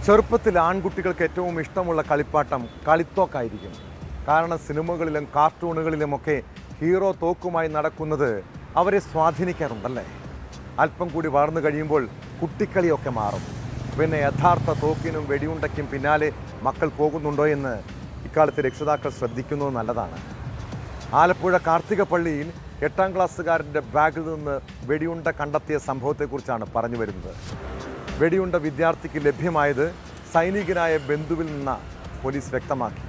ചെറുപ്പത്തിൽ ആൺകുട്ടികൾക്ക് ഏറ്റവും ഇഷ്ടമുള്ള കളിപ്പാട്ടം കളിത്തോക്കായിരിക്കും. കാരണം സിനിമകളിലും കാർട്ടൂണുകളിലുമൊക്കെ ഹീറോ തോക്കുമായി നടക്കുന്നത് അവരെ സ്വാധീനിക്കാറുണ്ടല്ലേ. അല്പം കൂടി വളർന്നു കഴിയുമ്പോൾ കുട്ടിക്കളിയൊക്കെ മാറും. പിന്നെ യഥാർത്ഥ തോക്കിനും വെടിയുണ്ടയ്ക്കും പിന്നാലെ മക്കൾ പോകുന്നുണ്ടോ എന്ന് ഇക്കാലത്ത് രക്ഷിതാക്കൾ ശ്രദ്ധിക്കുന്നത് നല്ലതാണ്. ആലപ്പുഴ കാർത്തികപ്പള്ളിയിൽ 8ാം ക്ലാസ്സുകാരൻ്റെ ബാഗിൽ നിന്ന് വെടിയുണ്ട കണ്ടെത്തിയ സംഭവത്തെക്കുറിച്ചാണ് പറഞ്ഞു വരുന്നത്. വെടിയുണ്ട വിദ്യാർത്ഥിക്ക് ലഭ്യമായത് സൈനികനായ ബന്ധുവിൽ നിന്ന് പോലീസ് വ്യക്തമാക്കി.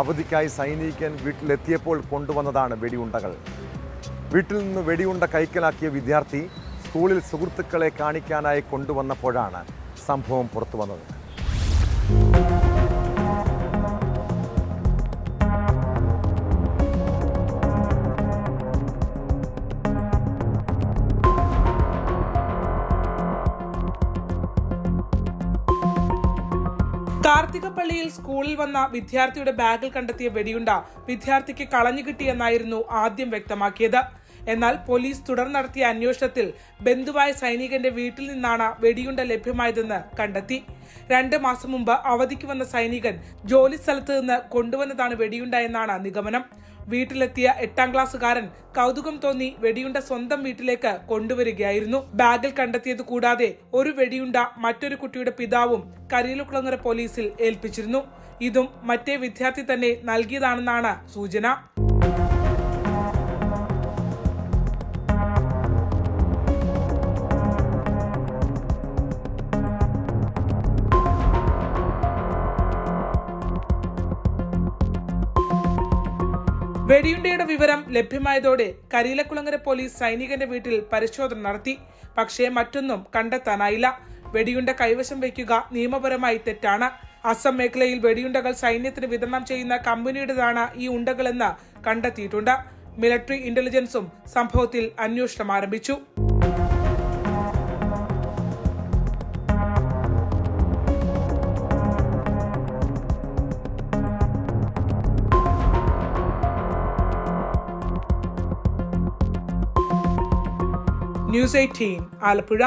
അവധിക്കായി സൈനികൻ വീട്ടിലെത്തിയപ്പോൾ കൊണ്ടുവന്നതാണ് വെടിയുണ്ടകൾ. വീട്ടിൽ നിന്ന് വെടിയുണ്ട കൈക്കലാക്കിയ വിദ്യാർത്ഥി സ്കൂളിൽ സുഹൃത്തുക്കളെ കാണിക്കാനായി കൊണ്ടുവന്നപ്പോഴാണ് സംഭവം പുറത്തു വന്നത്. കാർത്തികപ്പള്ളിയിൽ സ്കൂളിൽ വന്ന വിദ്യാർത്ഥിയുടെ ബാഗിൽ കണ്ടെത്തിയ വെടിയുണ്ട വിദ്യാർത്ഥിക്ക് കളഞ്ഞു കിട്ടിയെന്നായിരുന്നു ആദ്യം വ്യക്തമാക്കിയത്. എന്നാൽ പോലീസ് തുടർ നടത്തിയ അന്വേഷണത്തിൽ ബന്ധുവായ സൈനികന്റെ വീട്ടിൽ നിന്നാണ് വെടിയുണ്ട ലഭ്യമായതെന്ന് കണ്ടെത്തി. 2 മാസം മുമ്പ് അവധിക്ക് വന്ന സൈനികൻ ജോലി സ്ഥലത്ത് നിന്ന് കൊണ്ടുവന്നതാണ് വെടിയുണ്ട എന്നാണ് നിഗമനം. വീട്ടിലെത്തിയ 8ാം ക്ലാസ്സുകാരൻ കൗതുകം തോന്നി വെടിയുണ്ട സ്വന്തം വീട്ടിലേക്ക് കൊണ്ടുവരികയായിരുന്നു. ബാഗിൽ കണ്ടെത്തിയത് കൂടാതെ ഒരു വെടിയുണ്ട മറ്റൊരു കുട്ടിയുടെ പിതാവും കരിയിലക്കുളങ്ങര പോലീസിൽ ഏൽപ്പിച്ചിരുന്നു. ഇതും മറ്റേ വിദ്യാർത്ഥി തന്നെ നൽകിയതാണെന്നാണ് സൂചന. വെടിയുണ്ടയുടെ വിവരം ലഭ്യമായതോടെ കരിയിലക്കുളങ്ങര പോലീസ് സൈനികന്റെ വീട്ടിൽ പരിശോധന നടത്തി. പക്ഷേ മറ്റൊന്നും കണ്ടെത്താനായില്ല. വെടിയുണ്ട കൈവശം വയ്ക്കുക നിയമപരമായി തെറ്റാണ്. അസം മേഖലയിൽ വെടിയുണ്ടകൾ സൈന്യത്തിന് വിതരണം ചെയ്യുന്ന കമ്പനിയുടേതാണ് ഈ ഉണ്ടകളെന്ന് കണ്ടെത്തിയിട്ടുണ്ട്. മിലിറ്ററി ഇന്റലിജൻസും സംഭവത്തിൽ അന്വേഷണം ആരംഭിച്ചു. News 18 ആലപ്പുഴ.